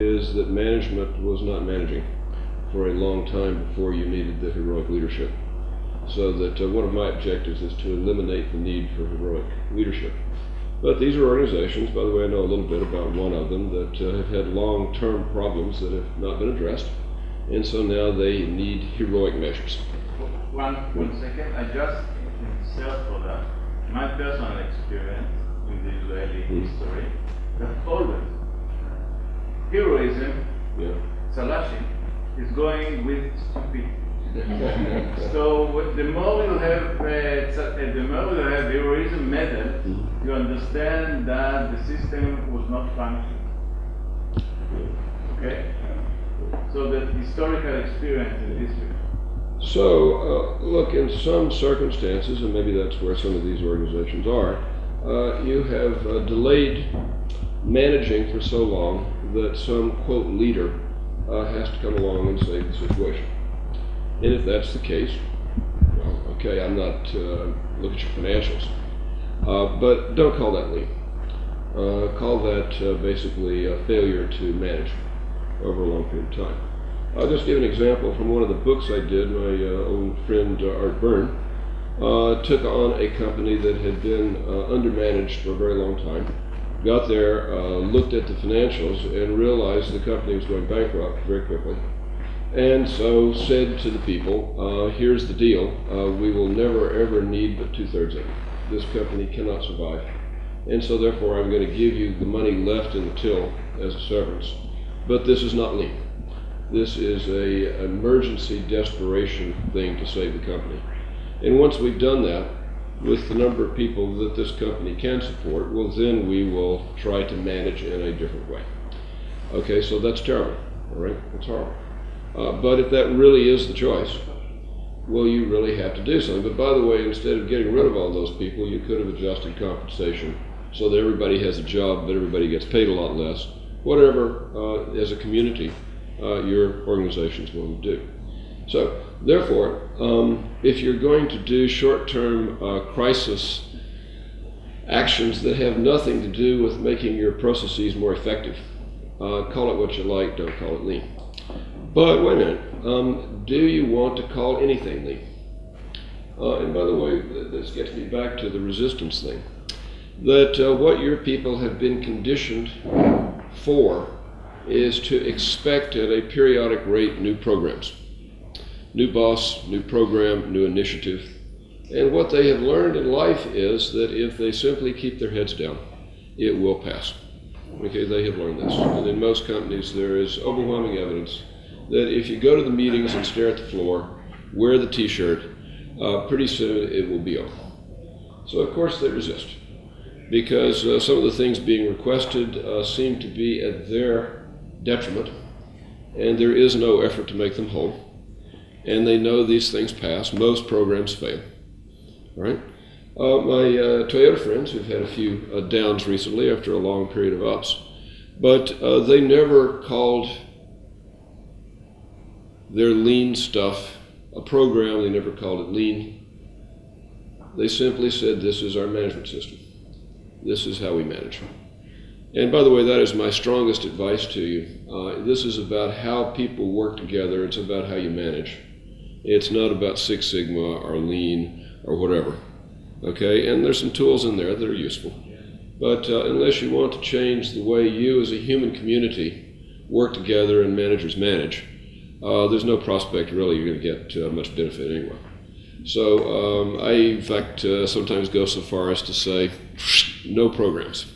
is that management was not managing for a long time before you needed the heroic leadership. So that one of my objectives is to eliminate the need for heroic leadership. But these are organizations, by the way, I know a little bit about one of them, that have had long-term problems that have not been addressed, and so now they need heroic measures. One second, I just insert for that. My personal experience in the Israeli history, that always heroism, Salashi, is going with stupidity. So the more you have heroism medal, you understand that the system was not functioning. Okay? So that historical experience in this way. So, look, in some circumstances, and maybe that's where some of these organizations are, you have delayed managing for so long that some, quote, leader has to come along and save the situation. And if that's the case, well, okay, I'm not look at your financials, but don't call that lean. Call that basically a failure to manage over a long period of time. I'll just give an example from one of the books I did. My old friend Art Byrne took on a company that had been undermanaged for a very long time, got there, looked at the financials, and realized the company was going bankrupt very quickly. And so said to the people, here's the deal, we will never ever need but 2/3 of it. This company cannot survive. And so therefore I'm going to give you the money left in the till as a severance. But this is not lean. This is a emergency desperation thing to save the company. And once we've done that, with the number of people that this company can support, well then we will try to manage in a different way. Okay, so that's terrible, all right? It's horrible. But if that really is the choice, well, you really have to do something. But by the way, instead of getting rid of all those people, you could have adjusted compensation so that everybody has a job, but everybody gets paid a lot less. Whatever, as a community, your organization's willing to do. So, therefore, if you're going to do short-term crisis actions that have nothing to do with making your processes more effective, call it what you like, don't call it lean. But wait a minute, do you want to call anything lean? And by the way, this gets me back to the resistance thing. That what your people have been conditioned for is to expect at a periodic rate new programs. New boss, new program, new initiative. And what they have learned in life is that if they simply keep their heads down, it will pass. Okay, they have learned this. And in most companies there is overwhelming evidence that if you go to the meetings and stare at the floor, wear the t-shirt, pretty soon it will be on. So of course they resist, because some of the things being requested seem to be at their detriment, and there is no effort to make them whole. And they know these things pass. Most programs fail. Right? My Toyota friends who've had a few downs recently after a long period of ups, but they never called their lean stuff a program. They never called it lean. They simply said, this is our management system. This is how we manage. And by the way, that is my strongest advice to you. This is about how people work together. It's about how you manage. It's not about Six Sigma or lean or whatever. Okay, and there's some tools in there that are useful. But unless you want to change the way you as a human community work together and managers manage, there's no prospect really you're going to get much benefit anyway. So I, in fact, sometimes go so far as to say, no programs.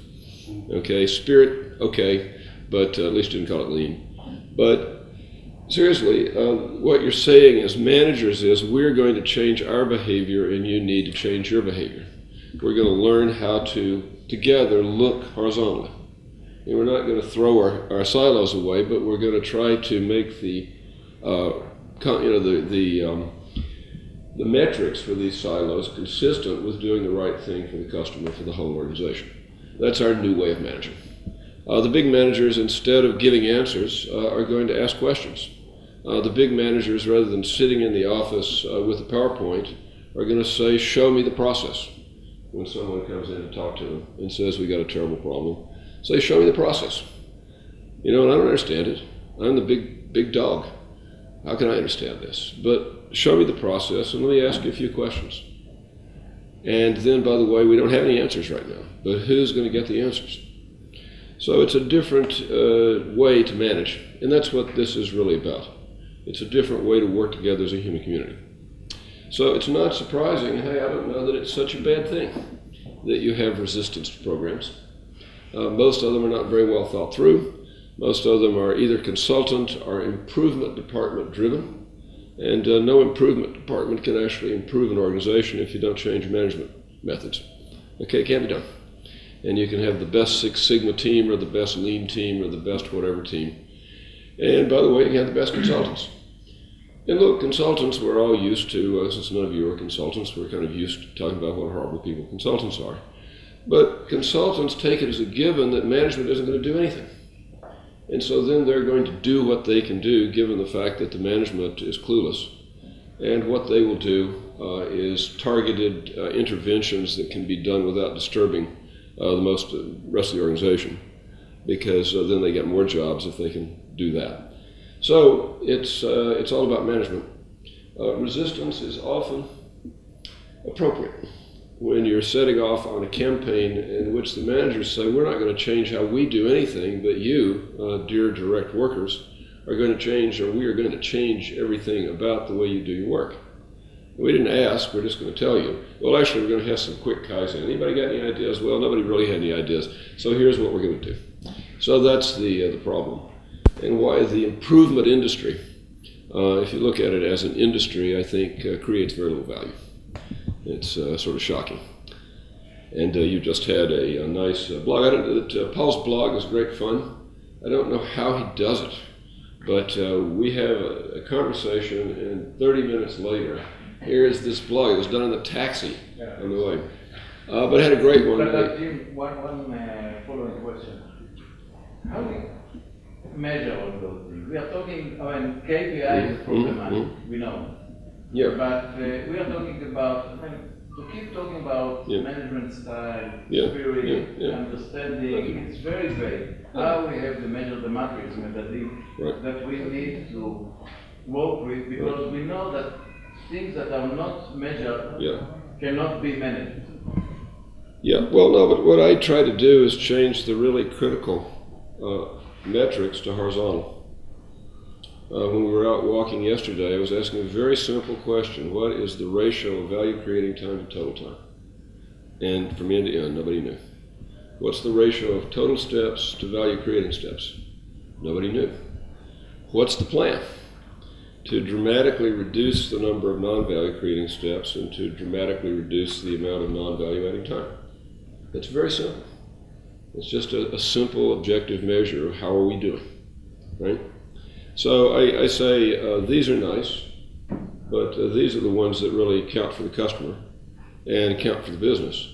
Okay, spirit, okay, but at least didn't call it lean. But seriously, what you're saying as managers is we're going to change our behavior and you need to change your behavior. We're going to learn how to, together, look horizontally. And we're not going to throw our silos away, but we're going to try to make the the metrics for these silos consistent with doing the right thing for the customer, for the whole organization. That's our new way of managing. The big managers, instead of giving answers, are going to ask questions. The big managers, rather than sitting in the office with a PowerPoint, are going to say, show me the process. When someone comes in to talk to them and says, we got a terrible problem, say, show me the process. You know, and I don't understand it. I'm the big dog. How can I understand this? But show me the process and let me ask you a few questions. And then, by the way, we don't have any answers right now, but who's going to get the answers? So it's a different way to manage, and that's what this is really about. It's a different way to work together as a human community. So it's not surprising, hey, I don't know that it's such a bad thing that you have resistance programs. Most of them are not very well thought through. Most of them are either consultant or improvement department driven. And no improvement department can actually improve an organization if you don't change management methods. Okay, it can't be done. And you can have the best Six Sigma team or the best Lean team or the best whatever team. And by the way, you can have the best consultants. And look, consultants, we're all used to, since none of you are consultants, we're kind of used to talking about what horrible people consultants are. But consultants take it as a given that management isn't going to do anything. And so then they're going to do what they can do, given the fact that the management is clueless. And what they will do is targeted interventions that can be done without disturbing the rest of the organization, because then they get more jobs if they can do that. So it's all about management. Resistance is often appropriate when you're setting off on a campaign in which the managers say, we're not going to change how we do anything, but you, dear direct workers, are going to change, or we are going to change everything about the way you do your work. We didn't ask, we're just going to tell you. Well, actually, we're going to have some quick Kaizen. Anybody got any ideas? Well, nobody really had any ideas. So here's what we're going to do. So that's the problem. And why the improvement industry, if you look at it as an industry, I think creates very little value. It's sort of shocking. And you just had a nice blog. I don't know that Paul's blog is great fun. I don't know how he does it, but we have a conversation, and 30 minutes later, here is this blog. It was done in the taxi on the way. But I had a great one. But Jim, one following question. How do we measure all those things? We are talking, KPI is problematic, we know. Yeah. But we are talking about, to keep talking about management style, spirit, understanding, it's very vague. How we have to measure the matrix that we need to work with, because we know that things that are not measured cannot be managed. Yeah, well, no, but what I try to do is change the really critical metrics to horizontal. When we were out walking yesterday, I was asking a very simple question. What is the ratio of value creating time to total time? And from end to end, nobody knew. What's the ratio of total steps to value creating steps? Nobody knew. What's the plan to dramatically reduce the number of non-value creating steps and to dramatically reduce the amount of non-value adding time? It's very simple. It's just a simple objective measure of how are we doing, right? So I say these are nice, but these are the ones that really count for the customer and count for the business.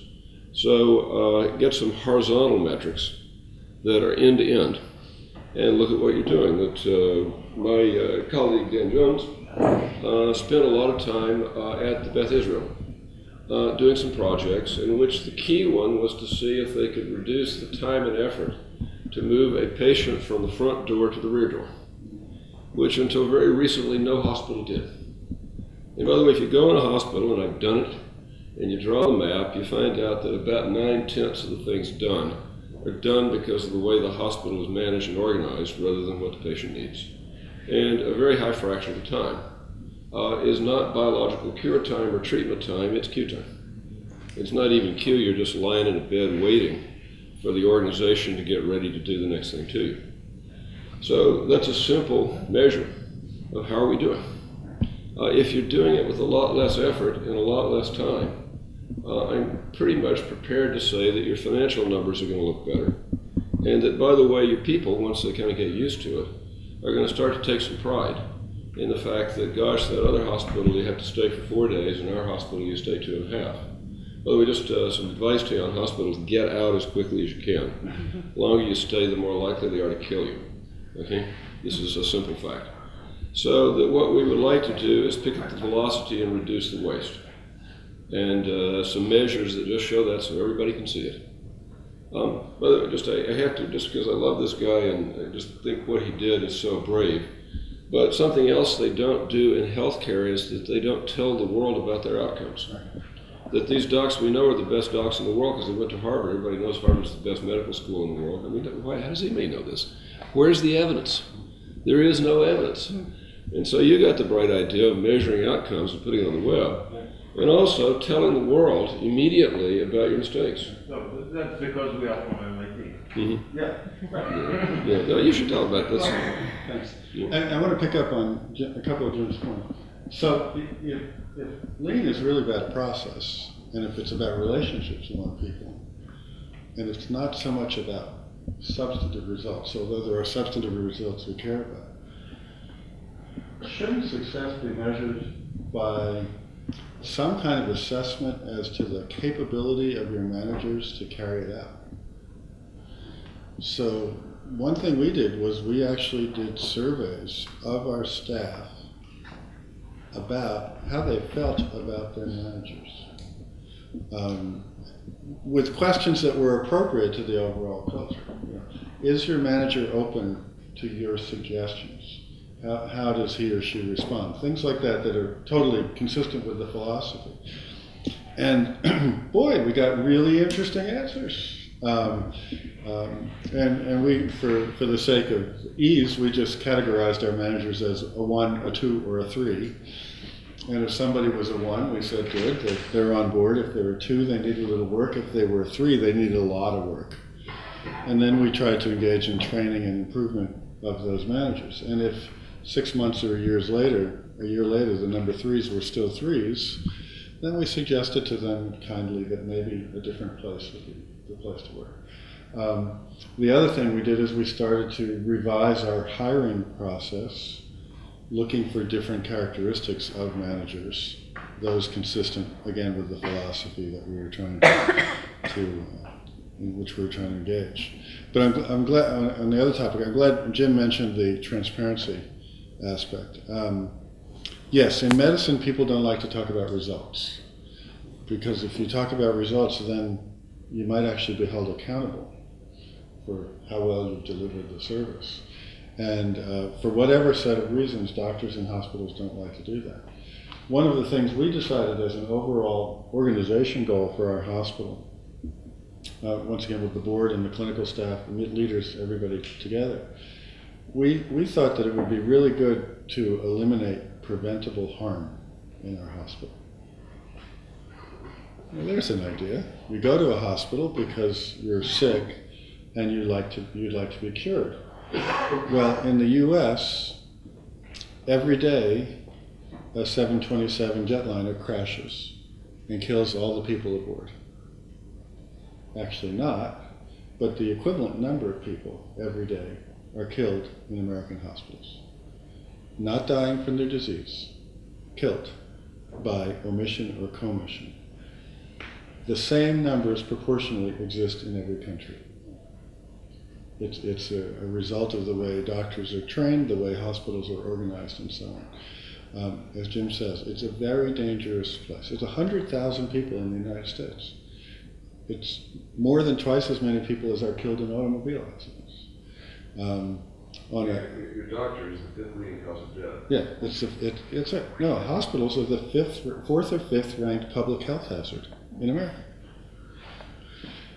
So get some horizontal metrics that are end to end, and look at what you're doing. That my colleague Dan Jones spent a lot of time at the Beth Israel doing some projects in which the key one was to see if they could reduce the time and effort to move a patient from the front door to the rear door, which until very recently no hospital did. And by the way, if you go in a hospital, and I've done it, and you draw a map, you find out that about 9/10 of the things done are done because of the way the hospital is managed and organized rather than what the patient needs. And a very high fraction of the time is not biological cure time or treatment time, it's queue time. It's not even queue, you're just lying in a bed waiting for the organization to get ready to do the next thing to you. So that's a simple measure of how are we doing. If you're doing it with a lot less effort and a lot less time, I'm pretty much prepared to say that your financial numbers are going to look better. And that, by the way, your people, once they kind of get used to it, are going to start to take some pride in the fact that, gosh, that other hospital you have to stay for 4 days, and our hospital you stay 2.5. By the way, just some advice to you on hospitals: get out as quickly as you can. The longer you stay, the more likely they are to kill you. Okay? This is a simple fact. So that what we would like to do is pick up the velocity and reduce the waste. And some measures that just show that so everybody can see it. By the way, I have to, just because I love this guy and I just think what he did is so brave. But something else they don't do in healthcare is that they don't tell the world about their outcomes. That these docs we know are the best docs in the world because they went to Harvard. Everybody knows Harvard's the best medical school in the world. I mean, why? How does anybody know this? Where's the evidence? There is no evidence. And so you got the bright idea of measuring outcomes and putting it on the web. And also telling the world immediately about your mistakes. So that's because we are from MIT. Mm-hmm. Yeah. Yeah. No, you should tell about this. Thanks. Yeah. I want to pick up on a couple of Jim's points. So if lean is really about process, and if it's about relationships among people, and it's not so much about substantive results, although there are substantive results we care about, shouldn't success be measured by some kind of assessment as to the capability of your managers to carry it out? So one thing we did was we actually did surveys of our staff about how they felt about their managers, with questions that were appropriate to the overall culture. You know, is your manager open to your suggestions? How does he or she respond? Things like that that are totally consistent with the philosophy. And boy, we got really interesting answers. And we, for the sake of ease, we just categorized our managers as a 1, a 2, or a 3. And if somebody was a 1, we said good, they're on board. If they were 2, they needed a little work. If they were a 3, they needed a lot of work. And then we tried to engage in training and improvement of those managers. And if 6 months or a year later, the number 3s were still 3s, then we suggested to them kindly that maybe a different place would be the place to work. The other thing we did is we started to revise our hiring process, looking for different characteristics of managers, those consistent, again, with the philosophy that we were trying in which we were trying to engage. But I'm glad, on the other topic, I'm glad Jim mentioned the transparency aspect. Yes, in medicine, people don't like to talk about results, because if you talk about results, then you might actually be held accountable for how well you've delivered the service. And for whatever set of reasons, doctors and hospitals don't like to do that. One of the things we decided as an overall organization goal for our hospital, once again with the board and the clinical staff, leaders, everybody together, we thought that it would be really good to eliminate preventable harm in our hospital. Well, there's an idea. You go to a hospital because you're sick and you'd like to be cured. Well, in the U.S., every day a 727 jetliner crashes and kills all the people aboard. Actually not, but the equivalent number of people every day are killed in American hospitals. Not dying from their disease, killed by omission or commission. The same numbers proportionally exist in every country. It's a result of the way doctors are trained, the way hospitals are organized, and so on. As Jim says, it's a very dangerous place. It's 100,000 people in the United States. It's more than twice as many people as are killed in automobile accidents. Your doctor is the 5th leading cause of death. Yeah, no, hospitals are the 4th or 5th ranked public health hazard in America.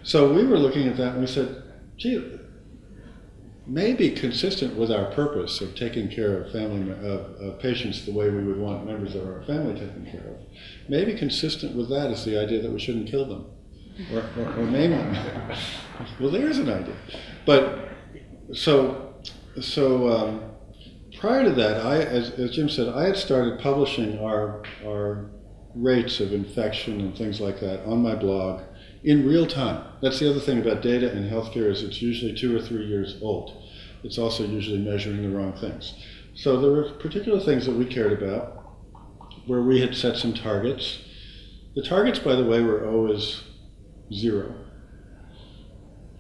So we were looking at that and we said, gee, maybe consistent with our purpose of taking care of patients the way we would want members of our family taken care of, maybe consistent with that is the idea that we shouldn't kill them or maim them. Well, there's an idea. But so prior to that, as Jim said, I had started publishing our rates of infection and things like that on my blog in real time. That's the other thing about data in healthcare is it's usually 2 or 3 years old. It's also usually measuring the wrong things. So there were particular things that we cared about where we had set some targets. The targets, by the way, were always 0,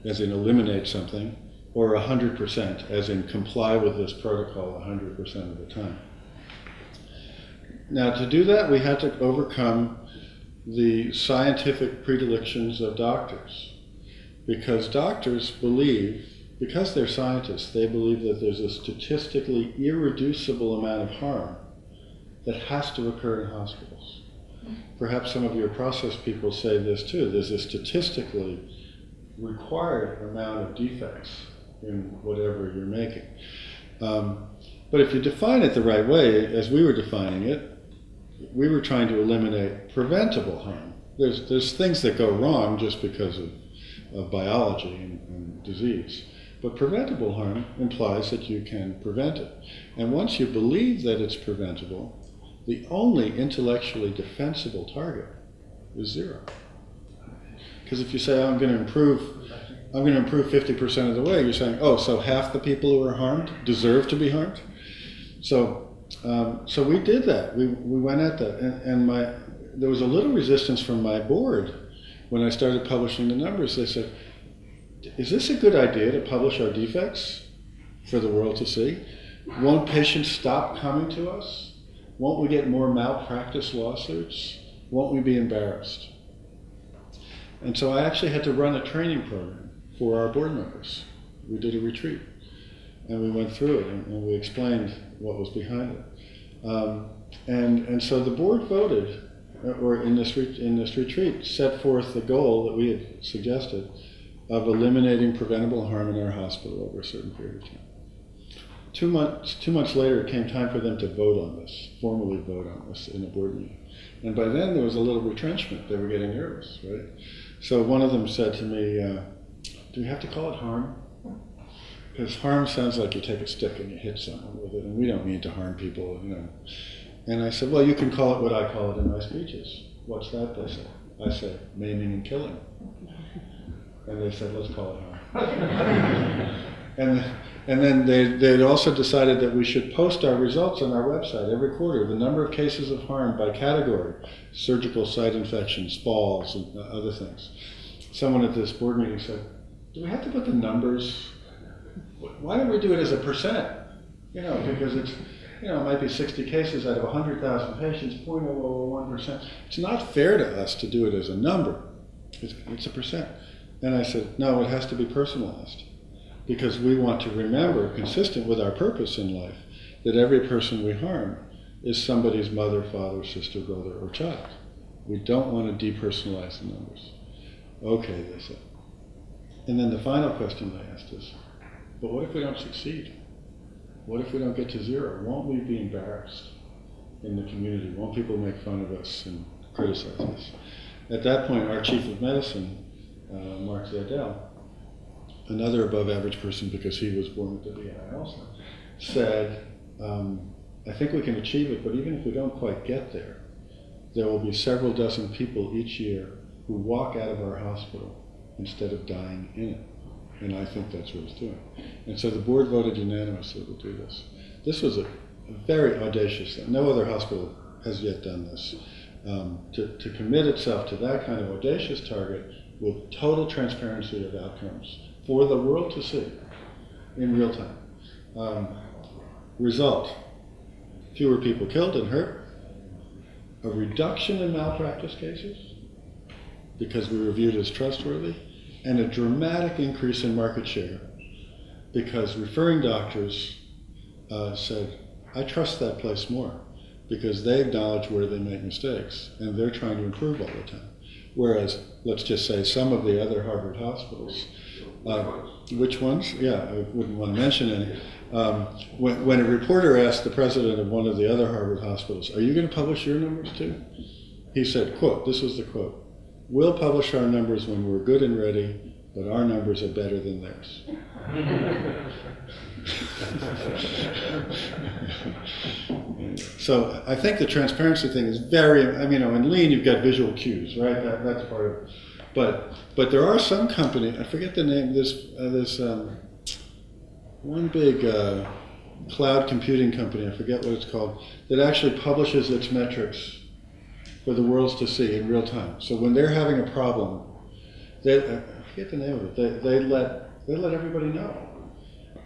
as in eliminate something, or 100%, as in comply with this protocol 100% of the time. Now, to do that, we had to overcome the scientific predilections of doctors. because doctors believe, because they're scientists, they believe that there's a statistically irreducible amount of harm that has to occur in hospitals. Perhaps some of your process people say this too. There's a statistically required amount of defects in whatever you're making. But if you define it the right way, as we were defining it, we were trying to eliminate preventable harm. There's things that go wrong just because of biology and disease. But preventable harm implies that you can prevent it. And once you believe that it's preventable, the only intellectually defensible target is 0. Because if you say, I'm going to improve 50% of the way, you're saying, oh, so half the people who are harmed deserve to be harmed? So we did that. We went at that. And there was a little resistance from my board when I started publishing the numbers. They said, is this a good idea to publish our defects for the world to see? Won't patients stop coming to us? Won't we get more malpractice lawsuits? Won't we be embarrassed? And so I actually had to run a training program for our board members. We did a retreat, and we went through it, and we explained what was behind it. And so the board voted, or in this retreat, set forth the goal that we had suggested of eliminating preventable harm in our hospital over a certain period of time. 2 months later, it came time for them to vote on this, formally vote on this in a board meeting. And by then, there was a little retrenchment. They were getting nervous, right? So one of them said to me, do we have to call it harm? Because harm sounds like you take a stick and you hit someone with it, and we don't mean to harm people, you know. And I said, well, you can call it what I call it in my speeches. What's that, they said? I said, maiming and killing. And they said, let's call it harm. And then they'd also decided that we should post our results on our website every quarter, the number of cases of harm by category, surgical site infections, falls, and other things. Someone at this board meeting said, do we have to put the numbers? Why don't we do it as a percent? You know, because it's, you know, it might be 60 cases out of 100,000 patients, 0.001%. It's not fair to us to do it as a number. It's a percent. And I said, no, it has to be personalized. Because we want to remember, consistent with our purpose in life, that every person we harm is somebody's mother, father, sister, brother, or child. We don't want to depersonalize the numbers. Okay, they said. And then the final question they asked is, but what if we don't succeed? What if we don't get to 0? Won't we be embarrassed in the community? Won't people make fun of us and criticize us? At that point, our chief of medicine, Mark Zadell, another above average person because he was born with the VI also, said, I think we can achieve it, but even if we don't quite get there, there will be several dozen people each year who walk out of our hospital instead of dying in it. And I think that's what it's doing. And so the board voted unanimously to do this. This was a very audacious thing. No other hospital has yet done this. To commit itself to that kind of audacious target with total transparency of outcomes for the world to see in real time. Result, fewer people killed and hurt, a reduction in malpractice cases because we were viewed as trustworthy, and a dramatic increase in market share because referring doctors said, I trust that place more because they acknowledge where they make mistakes and they're trying to improve all the time. Whereas, let's just say some of the other Harvard hospitals, which ones? Yeah, I wouldn't want to mention any. When a reporter asked the president of one of the other Harvard hospitals, are you going to publish your numbers too? He said, quote, this was the quote, we'll publish our numbers when we're good and ready, but our numbers are better than theirs. So I think the transparency thing is very, in Lean you've got visual cues, right? That's part of it. But there are some companies, I forget the name, there's one big cloud computing company, I forget what it's called, that actually publishes its metrics for the world to see in real time. So when they're having a problem, I forget the name of it, they let everybody know.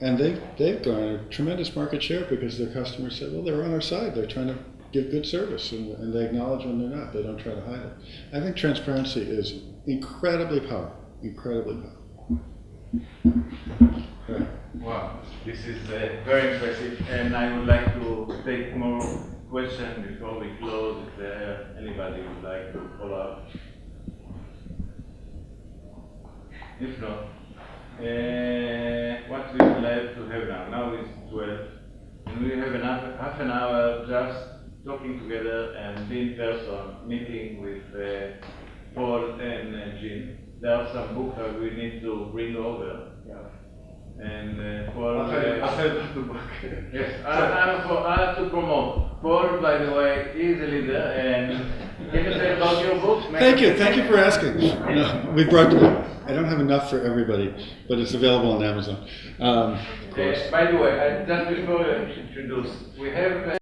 And they've garnered tremendous market share because their customers said, well, they're on our side. They're trying to give good service, and they acknowledge when they're not. They don't try to hide it. I think transparency is incredibly powerful, incredibly powerful. Right. Wow, this is very impressive, and I would like to take more questions before we close. If anybody would like to follow up. If not, what we would like to have now? Now it's 12, and we have half an hour just talking together and in person, meeting with Paul and Jean. There are some books that we need to bring over. And Paul, yes, I have to promote. Paul, by the way, is a leader, and can you say about your book? Thank you for asking. No, we brought. I don't have enough for everybody, but it's available on Amazon. Of course. By the way, just before I introduce, we have.